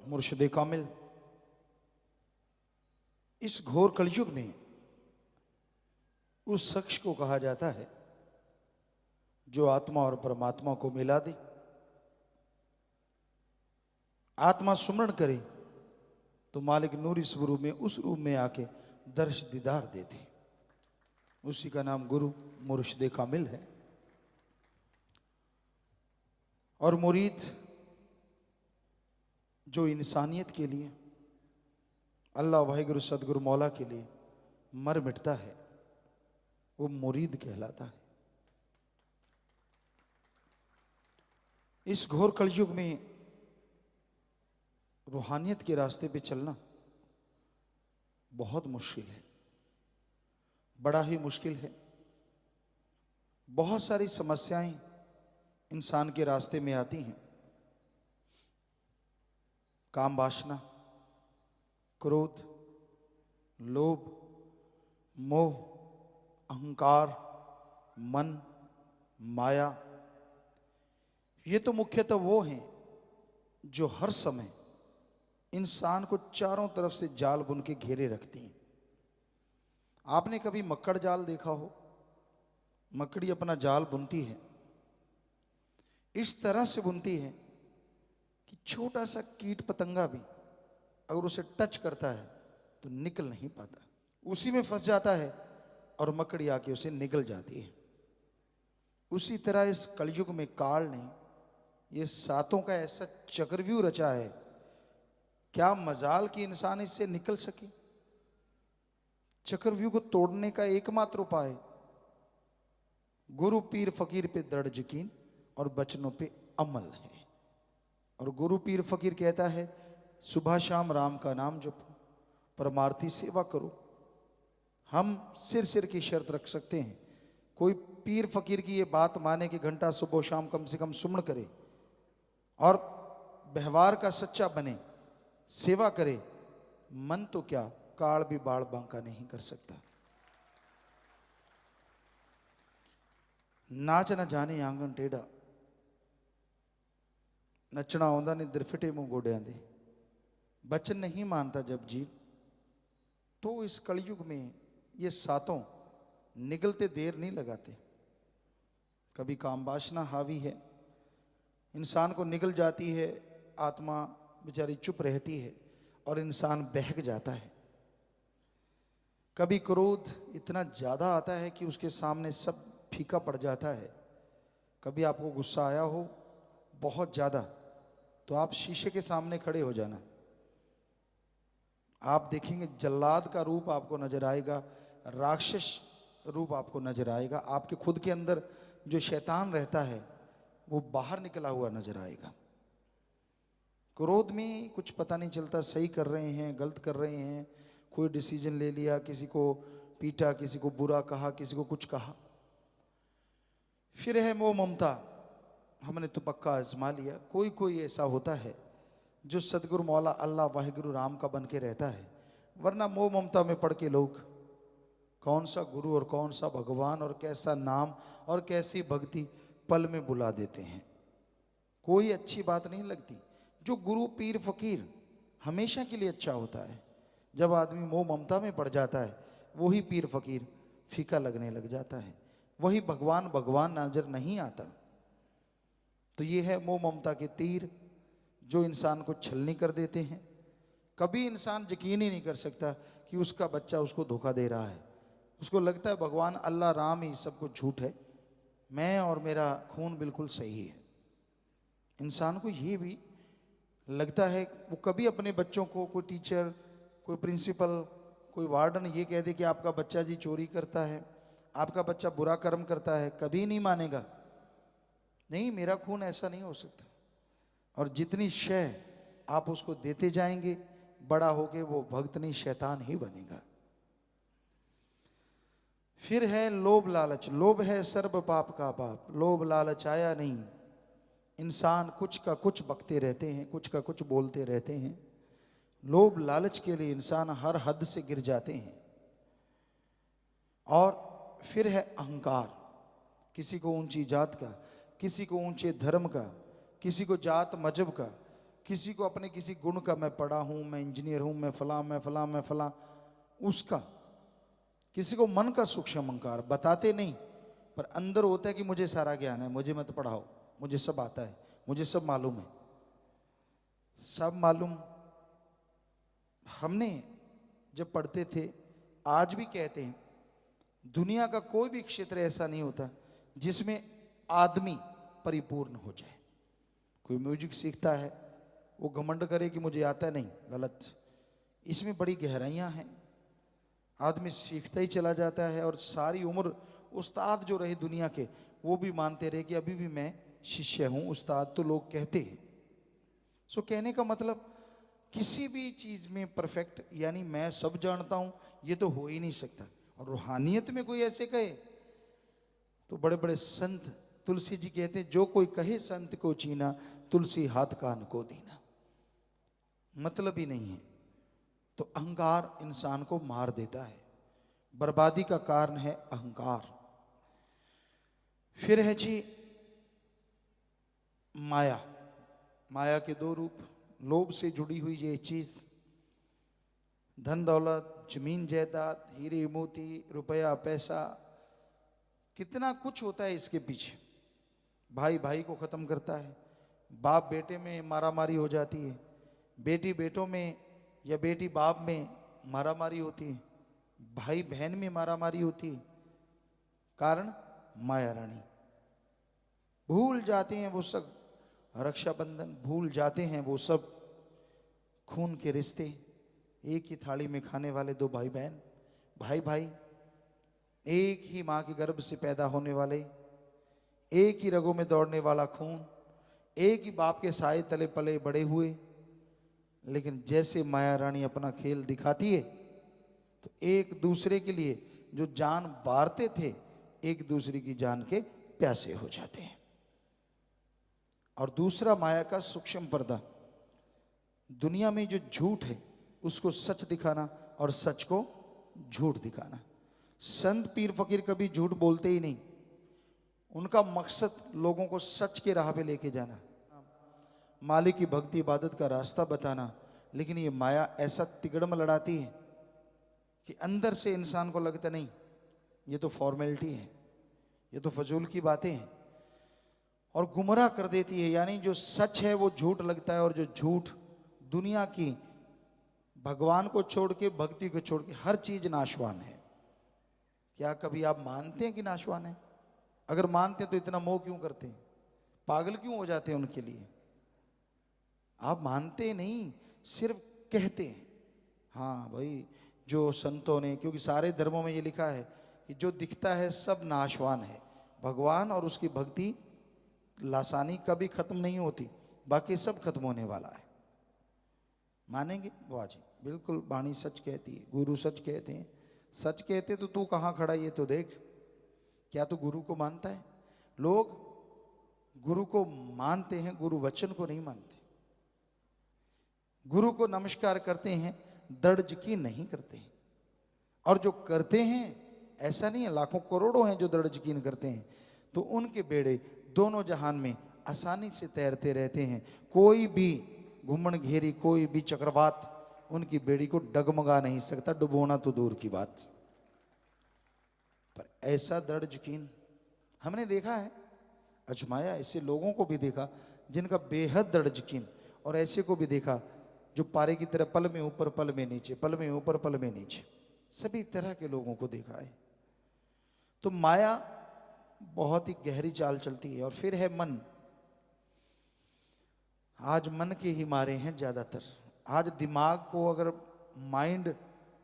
मुर्शिद कामिल। इस घोर कलयुग में उस शख्स को कहा जाता है जो आत्मा और परमात्मा को मिला दे। आत्मा सुमरण करे तो मालिक नूर इस रूप में उस रूप में आके दर्श दीदार देते। उसी का नाम गुरु मुर्शिद कामिल है। और मुरीद जो इंसानियत के लिए, अल्लाह वाहिगुरु सदगुरु मौला के लिए मर मिटता है, वो मुरीद कहलाता है। इस घोर कलयुग में रूहानियत के रास्ते पे चलना बहुत मुश्किल है, बड़ा ही मुश्किल है। बहुत सारी समस्याएं इंसान के रास्ते में आती हैं। काम वासना, क्रोध, लोभ, मोह, अहंकार, मन, माया, ये तो मुख्यतः वो हैं जो हर समय इंसान को चारों तरफ से जाल बुन के घेरे रखती हैं। आपने कभी मक्कड़ जाल देखा हो? मकड़ी अपना जाल बुनती है, इस तरह से बुनती है कि छोटा सा कीट पतंगा भी अगर उसे टच करता है तो निकल नहीं पाता, उसी में फंस जाता है और मकड़ी आके उसे निगल जाती है। उसी तरह इस कलयुग में काल ने ये सातों का ऐसा चक्रव्यूह रचा है, क्या मजाल कि इंसान इससे निकल सके। चक्रव्यूह को तोड़ने का एकमात्र उपाय गुरु पीर फकीर पे दृढ़ यकीन और बचनों पे अमल है। और गुरु पीर फकीर कहता है सुबह शाम राम का नाम जपो, परमार्थी सेवा करो। हम सिर की शर्त रख सकते हैं, कोई पीर फकीर की ये बात माने कि घंटा सुबह शाम कम से कम सुमन करे और व्यवहार का सच्चा बने, सेवा करे, मन तो क्या काल भी बाल बांका नहीं कर सकता। नाच न जाने आंगन टेढ़ा, नचना आउंदा नहीं दिरफिटे मुंह गोडियां दे। बचन नहीं मानता जब जीव, तो इस कलयुग में ये सातों निगलते देर नहीं लगाते। कभी काम वासना हावी है, इंसान को निगल जाती है, आत्मा बेचारी चुप रहती है और इंसान बहक जाता है। कभी क्रोध इतना ज्यादा आता है कि उसके सामने सब फीका पड़ जाता है। कभी आपको गुस्सा आया हो बहुत ज्यादा, तो आप शीशे के सामने खड़े हो जाना, आप देखेंगे जल्लाद का रूप आपको नजर आएगा, राक्षस रूप आपको नजर आएगा। आपके खुद के अंदर जो शैतान रहता है वो बाहर निकला हुआ नजर आएगा। क्रोध में कुछ पता नहीं चलता, सही कर रहे हैं गलत कर रहे हैं, कोई डिसीजन ले लिया, किसी को पीटा, किसी को बुरा कहा, किसी को कुछ कहा। फिर है मोह ममता, हमने तो पक्का आजमा लिया। कोई कोई ऐसा होता है जो सदगुरु मौला अल्लाह वाहिगुरु राम का बन के रहता है, वरना मोह ममता में पड़ के लोग कौन सा गुरु और कौन सा भगवान और कैसा नाम और कैसी भक्ति पल में बुला देते हैं। कोई अच्छी बात नहीं लगती। जो गुरु पीर फकीर हमेशा के लिए अच्छा होता है, जब आदमी मोह ममता में पड़ जाता है वही पीर फकीर फीका लगने लग जाता है, वही भगवान भगवान नजर नहीं आता। तो ये है मोह ममता के तीर जो इंसान को छलनी कर देते हैं। कभी इंसान यकीन ही नहीं कर सकता कि उसका बच्चा उसको धोखा दे रहा है। उसको लगता है भगवान अल्लाह राम ही सब कुछ झूठ है, मैं और मेरा खून बिल्कुल सही है। इंसान को ये भी लगता है, वो कभी अपने बच्चों को कोई टीचर, कोई प्रिंसिपल, कोई वार्डन ये कह दे कि आपका बच्चा जी चोरी करता है, आपका बच्चा बुरा कर्म करता है, कभी नहीं मानेगा। नहीं, मेरा खून ऐसा नहीं हो सकता। और जितनी शय आप उसको देते जाएंगे, बड़ा होके वो भक्त नहीं शैतान ही बनेगा। फिर है लोभ लालच। लोभ है सर्व पाप का बाप। लोभ लालच आया नहीं, इंसान कुछ का कुछ बकते रहते हैं, कुछ का कुछ बोलते रहते हैं। लोभ लालच के लिए इंसान हर हद से गिर जाते हैं। और फिर है अहंकार। किसी को ऊंची जात का, किसी को ऊंचे धर्म का, किसी को जात मजहब का, किसी को अपने किसी गुण का, मैं पढ़ा हूं, मैं इंजीनियर हूं, मैं फलां, मैं फलां, मैं फलां, उसका। किसी को मन का सूक्ष्म अहंकार बताते नहीं, पर अंदर होता है कि मुझे सारा ज्ञान है, मुझे मत पढ़ाओ, मुझे सब आता है, मुझे सब मालूम है। सब मालूम हमने जब पढ़ते थे, आज भी कहते हैं, दुनिया का कोई भी क्षेत्र ऐसा नहीं होता जिसमें आदमी परिपूर्ण हो जाए। कोई म्यूजिक सीखता है, वो घमंड करे कि मुझे आता है, नहीं, गलत। इसमें बड़ी गहराइयां हैं। आदमी सीखता ही चला जाता है और सारी उम्र उस्ताद जो रहे दुनिया के, वो भी मानते रहे कि अभी भी मैं शिष्य हूं, उस्ताद तो लोग कहते हैं। सो कहने का मतलब, किसी भी चीज में परफेक्ट, यानी मैं सब जानता हूं, ये तो हो ही नहीं सकता। और रूहानियत में कोई ऐसे कहे तो बड़े बड़े संत, तुलसी जी कहते हैं, जो कोई कहे संत को चीना, तुलसी हाथ कान को दीना। मतलब ही नहीं है। तो अहंकार इंसान को मार देता है, बर्बादी का कारण है अहंकार। फिर है जी माया। माया के दो रूप, लोभ से जुड़ी हुई ये चीज, धन दौलत, जमीन जायदाद, हीरे मोती, रुपया पैसा, कितना कुछ होता है इसके पीछे। भाई भाई को खत्म करता है, बाप बेटे में मारामारी हो जाती है, बेटी बेटों में या बेटी बाप में मारामारी होती है, भाई बहन में मारामारी होती है। कारण माया रानी। भूल जाते हैं वो सब रक्षाबंधन, भूल जाते हैं वो सब खून के रिश्ते। एक ही थाली में खाने वाले दो भाई बहन, भाई भाई, एक ही मां के गर्भ से पैदा होने वाले, एक ही रगों में दौड़ने वाला खून, एक ही बाप के साए तले पले बड़े हुए। लेकिन जैसे माया रानी अपना खेल दिखाती है, तो एक दूसरे के लिए जो जान बारते थे, एक दूसरे की जान के प्यासे हो जाते हैं। और दूसरा माया का सूक्ष्म पर्दा, दुनिया में जो झूठ है उसको सच दिखाना और सच को झूठ दिखाना। संत पीर फकीर कभी झूठ बोलते ही नहीं, उनका मकसद लोगों को सच के राह पे लेके जाना, मालिक की भक्ति इबादत का रास्ता बताना। लेकिन ये माया ऐसा तिगड़म लड़ाती है कि अंदर से इंसान को लगता नहीं, ये तो फॉर्मेलिटी है, ये तो फजूल की बातें हैं, और गुमराह कर देती है। यानी जो सच है वो झूठ लगता है, और जो झूठ दुनिया की, भगवान को छोड़ के, भक्ति को छोड़ के, हर चीज नाशवान है। क्या कभी आप मानते हैं कि नाशवान है? अगर मानते हैं तो इतना मोह क्यों करते हैं, पागल क्यों हो जाते हैं उनके लिए? आप मानते नहीं, सिर्फ कहते हैं। हाँ भाई, जो संतों ने, क्योंकि सारे धर्मों में ये लिखा है कि जो दिखता है सब नाशवान है, भगवान और उसकी भक्ति लासानी कभी खत्म नहीं होती, बाकी सब खत्म होने वाला है। मानेंगे? वाह जी, बिल्कुल, वाणी सच कहती है, गुरु सच कहते हैं। सच कहते तो तू कहाँ खड़ा, ये तो देख। क्या तू गुरु को मानता है? लोग गुरु को मानते हैं, गुरु वचन को नहीं मानते। गुरु को नमस्कार करते हैं, दर्ज की नहीं करते हैं। और जो करते हैं, ऐसा नहीं है, लाखों करोड़ों हैं जो दर्ज कीन करते हैं, तो उनके बेड़े दोनों जहान में आसानी से तैरते रहते हैं। कोई भी घुमन घेरी, कोई भी चक्रवात उनकी बेड़ी को डगमगा नहीं सकता, डुबोना तो दूर की बात। पर ऐसा दृढ़ यकीन हमने देखा है, अजमाया, ऐसे लोगों को भी देखा जिनका बेहद दृढ़ यकीन, और ऐसे को भी देखा जो पारे की तरह पल में ऊपर पल में नीचे, पल में ऊपर पल में नीचे, सभी तरह के लोगों को देखा है। तो माया बहुत ही गहरी चाल चलती है। और फिर है मन। आज मन के ही मारे हैं ज्यादातर। आज दिमाग को अगर माइंड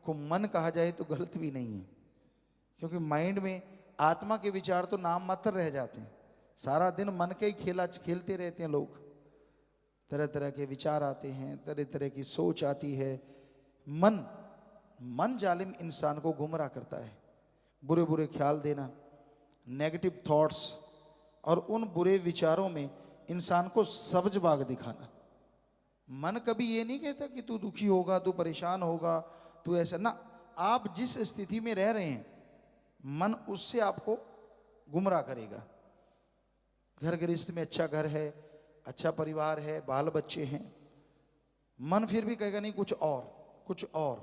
को मन कहा जाए तो गलत भी नहीं है, क्योंकि माइंड में आत्मा के विचार तो नाम मात्र रह जाते हैं। सारा दिन मन के ही खेला खेलते रहते हैं लोग, तरह तरह के विचार आते हैं, तरह तरह की सोच आती है। मन जालिम इंसान को गुमराह करता है। बुरे बुरे ख्याल देना, नेगेटिव थॉट्स, और उन बुरे विचारों में इंसान को सब्ज बाग दिखाना। मन कभी ये नहीं कहता कि तू दुखी होगा, तू परेशान होगा, तू ऐसा ना। आप जिस स्थिति में रह रहे हैं, मन उससे आपको गुमराह करेगा। घर गृहस्थ में अच्छा घर है, अच्छा परिवार है, बाल बच्चे हैं, मन फिर भी कहेगा नहीं कुछ और, कुछ और,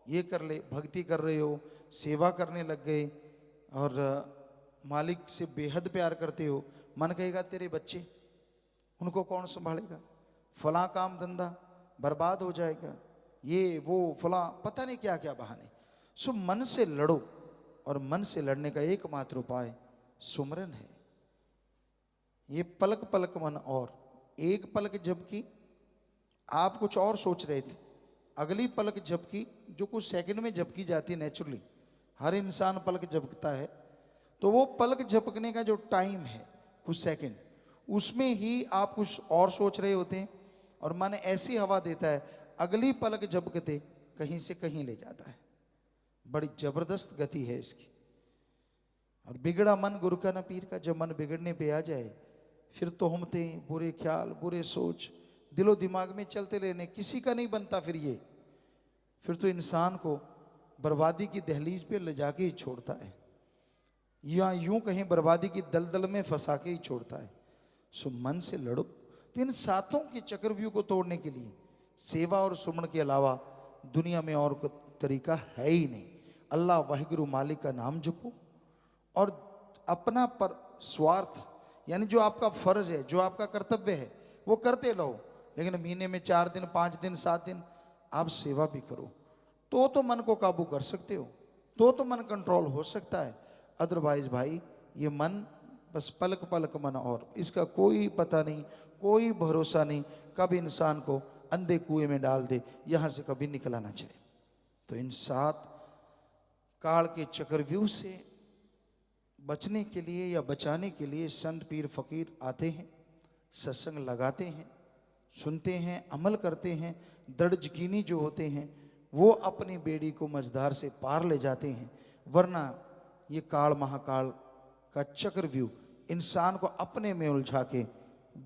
ये कर ले, भक्ति कर रहे हो, सेवा करने लग गए और मालिक से बेहद प्यार करते हो, मन कहेगा तेरे बच्चे, उनको कौन संभालेगा, फला काम धंधा बर्बाद हो जाएगा, ये वो फला, पता नहीं क्या क्या बहाने। सो मन से लड़ो, और मन से लड़ने का एकमात्र उपाय सुमरन है। ये पलक पलक मन, और एक पलक झपकी आप कुछ और सोच रहे थे, अगली पलक झपकी जो कुछ सेकंड में झपकी जाती है नेचुरली, हर इंसान पलक झपकता है, तो वो पलक झपकने का जो टाइम है कुछ सेकंड, उसमें ही आप कुछ और सोच रहे होते हैं, और मन ऐसी हवा देता है, अगली पलक झपकते कहीं से कहीं ले जाता है। बड़ी जबरदस्त गति है इसकी। और बिगड़ा मन गुरु का न पीर का, जब मन बिगड़ने पे आ जाए फिर तोहमते, बुरे ख्याल, बुरे सोच दिलो दिमाग में चलते रहने, किसी का नहीं बनता फिर ये, फिर तो इंसान को बर्बादी की दहलीज पे ले जाके ही छोड़ता है, या यूं कहीं बर्बादी की दलदल में फंसा के ही छोड़ता है। सो मन से लड़ो। तो इन सातों के चक्रव्यूह को तोड़ने के लिए सेवा और सुमन के अलावा दुनिया में और कोई तरीका है ही नहीं। अल्लाह वाहिगुरु मालिक का नाम जपो, और अपना पर स्वार्थ यानी जो आपका फर्ज है, जो आपका कर्तव्य है, वो करते रहो, लेकिन महीने में 4 दिन, 5 दिन, 7 दिन आप सेवा भी करो, तो मन को काबू कर सकते हो, तो मन कंट्रोल हो सकता है। अदरवाइज भाई ये मन बस पलक पलक मन, और इसका कोई पता नहीं, कोई भरोसा नहीं, कब इंसान को अंधे कुएं में डाल दे, यहां से कभी निकला ना जाए। तो इन 7 काल के चक्रव्यूह से बचने के लिए या बचाने के लिए संत पीर फकीर आते हैं, सत्संग लगाते हैं, सुनते हैं, अमल करते हैं। दृढ़ यकीनी जो होते हैं वो अपनी बेड़ी को मझधार से पार ले जाते हैं, वरना ये काल महाकाल का चक्रव्यूह इंसान को अपने में उलझा के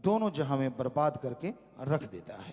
दोनों जहां में बर्बाद करके रख देता है।